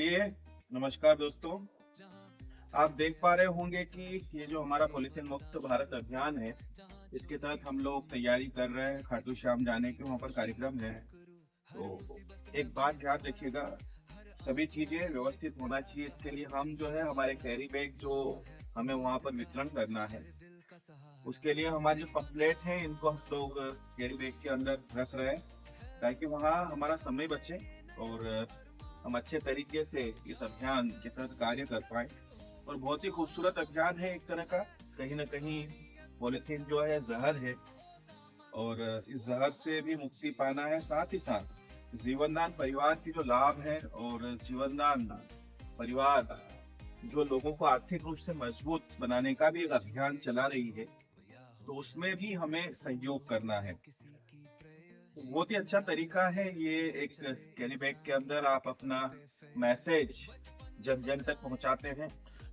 चलिए, नमस्कार दोस्तों। आप देख पा रहे होंगे कि ये जो हमारा पॉलीथीन मुक्त भारत अभियान है, इसके तहत हम लोग तैयारी कर रहे हैं खाटू श्याम जाने के, वहाँ पर कार्यक्रम है। तो एक बात ध्यान रखिएगा, सभी चीजें व्यवस्थित होना चाहिए। इसके लिए हम जो है हमारे कैरी बैग जो हमें वहाँ पर वितरण करना है, उसके लिए हमारे जो पंपलेट हैं इनको हम लोग कैरी बैग के अंदर रख रहे हैं, ताकि वहाँ हमारा समय बचे और हम अच्छे तरीके से इस अभियान के तहत कार्य कर पाए। और बहुत ही खूबसूरत अभियान है एक तरह का। कहीं ना कहीं पॉलीथीन जो है जहर है और इस जहर से भी मुक्ति पाना है। साथ ही साथ जीवनदान परिवार की जो लाभ है और जीवनदान परिवार जो लोगों को आर्थिक रूप से मजबूत बनाने का भी एक अभियान चला रही है, तो उसमें भी हमें सहयोग करना है। बहुत ही अच्छा तरीका है ये। एक कैरी बैग के अंदर आप अपना मैसेज जन जन तक पहुंचाते हैं।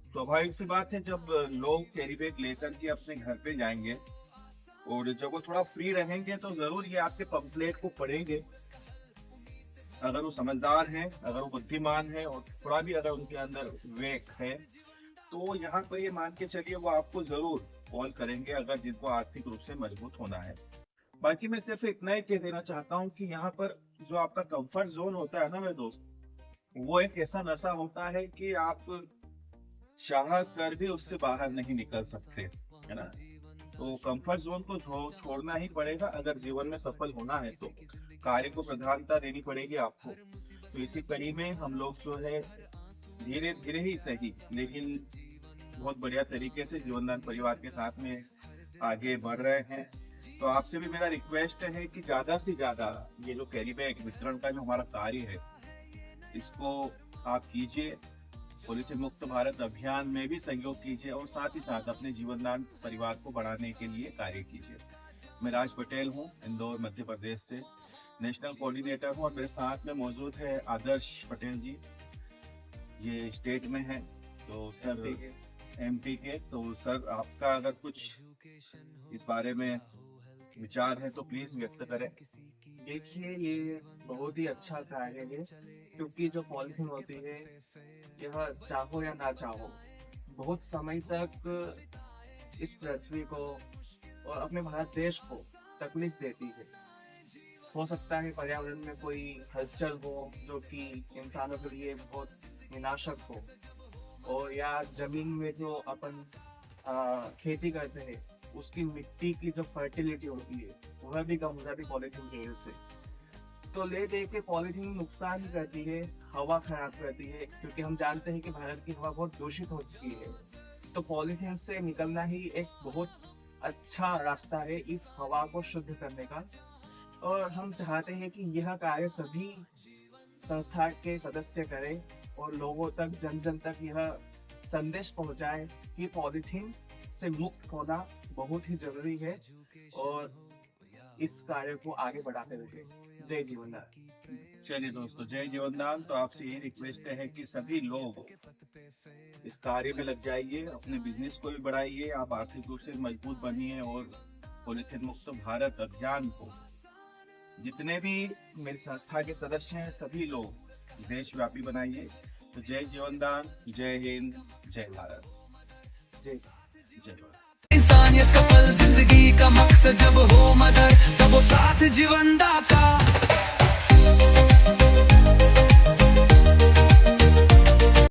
स्वाभाविक सी बात है, जब लोग कैरी बैग लेकर के अपने घर पे जाएंगे और जब वो थोड़ा फ्री रहेंगे तो जरूर ये आपके पंपलेट को पढ़ेंगे। अगर वो समझदार है, अगर वो बुद्धिमान है और थोड़ा भी अगर उनके अंदर विवेक है, तो यहाँ पर ये मान के चलिए वो आपको जरूर कॉल करेंगे, अगर जिनको आर्थिक रूप से मजबूत होना है। बाकी मैं सिर्फ इतना ही कह देना चाहता हूँ कि यहाँ पर जो आपका कंफर्ट जोन होता है ना मेरे दोस्त, वो एक ऐसा नशा होता है कि आप चाह कर भी उससे बाहर नहीं निकल सकते, है ना। तो कंफर्ट जोन को छोड़ना ही पड़ेगा। अगर जीवन में सफल होना है तो कार्य को प्रधानता देनी पड़ेगी आपको। तो इसी कड़ी में हम लोग जो है धीरे धीरे ही सही, लेकिन बहुत बढ़िया तरीके से जीवनदान परिवार के साथ में आगे बढ़ रहे हैं। तो आपसे भी मेरा रिक्वेस्ट है कि ज्यादा से ज्यादा ये जो कैरी बैग वितरण का जो हमारा कार्य है, इसको आप कीजिए। पॉलीथीन मुक्त भारत अभियान में भी सहयोग कीजिए और साथ ही साथ अपने जीवनदान परिवार को बढ़ाने के लिए कार्य कीजिए। मैं राज पटेल हूँ, इंदौर मध्य प्रदेश से नेशनल कोऑर्डिनेटर हूँ और मेरे साथ में मौजूद है आदर्श पटेल जी, ये स्टेट में है, तो सर MP के। तो सर, आपका अगर कुछ इस बारे में विचार है तो प्लीज व्यक्त करें। देखिए, ये बहुत ही अच्छा कार्य है, क्योंकि जो पॉलिथीन होती है, यह चाहो या ना चाहो बहुत समय तक इस पृथ्वी को और अपने भारत देश को तकलीफ देती है। हो सकता है पर्यावरण में कोई हलचल हो जो कि इंसानों के लिए बहुत विनाशक हो, और या जमीन में जो अपन खेती करते हैं उसकी मिट्टी की जो फर्टिलिटी होती है वह भी कम हो जाती है पॉलीथीन की वजह से। तो ले दे के पॉलीथीन नुकसान करती है, हवा खराब करती है, क्योंकि हम जानते हैं कि भारत की हवा बहुत दूषित हो चुकी है। तो पॉलीथीन से निकलना ही एक बहुत अच्छा रास्ता है इस हवा को शुद्ध करने का। और हम चाहते हैं कि यह कार्य सभी संस्था के सदस्य करें और लोगों तक, जन जन तक यह संदेश पहुंचाए कि पॉलीथीन से मुक्त होना बहुत ही जरूरी है और इस कार्य को आगे बढ़ाते रहे। जय जीवनदान। चलिए दोस्तों, जय जीवनदान। तो आपसे ये रिक्वेस्ट है कि सभी लोग इस कार्य में लग जाइए, अपने बिजनेस को भी बढ़ाइए, आप आर्थिक रूप से मजबूत बनिए और पॉलीथीन मुक्त भारत अभियान को जितने भी मेरी संस्था के सदस्य हैं सभी लोग देशव्यापी बनाइए। तो जय जीवनदान, जय हिंद, जय भारत। जय भारत। इंसानियत का फल जिंदगी का मकसद जब हो मदर, तब वो साथ जीवनदा का